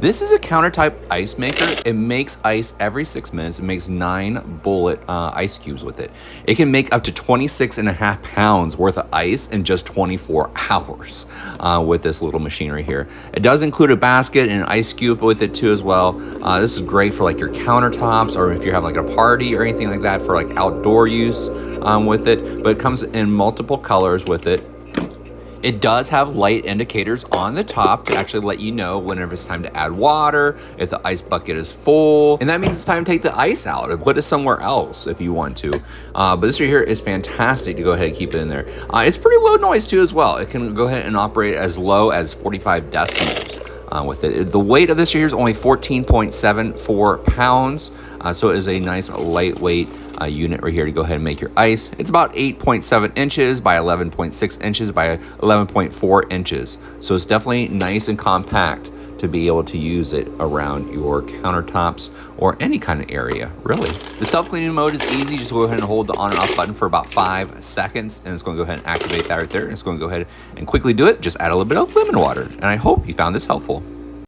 This is a countertop ice maker. It makes ice every 6 minutes. It makes 9 bullet ice cubes with it. It can make up to 26.5 pounds worth of ice in just 24 hours with this little machinery here. It does include a basket and an ice cube with it too as well. This is great for like your countertops, or if you have like a party or anything like that for like outdoor use with it. But it comes in multiple colors with it. It does have light indicators on the top to actually let you know whenever it's time to add water, if the ice bucket is full, and that means it's time to take the ice out and put it somewhere else if you want to. But this right here is fantastic to go ahead and keep it in there. It's pretty low noise too as well. It can go ahead and operate as low as 45 decibels. With it. The weight of this here is only 14.74 pounds, so it is a nice lightweight unit right here to go ahead and make your ice. It's about 8.7 inches by 11.6 inches by 11.4 inches, so it's definitely nice and compact to be able to use it around your countertops or any kind of area, really. The self-cleaning mode is easy. Just go ahead and hold the on and off button for about 5 seconds, and it's going to go ahead and activate that right there. And it's going to go ahead and quickly do it. Just add a little bit of lemon water, and I hope you found this helpful.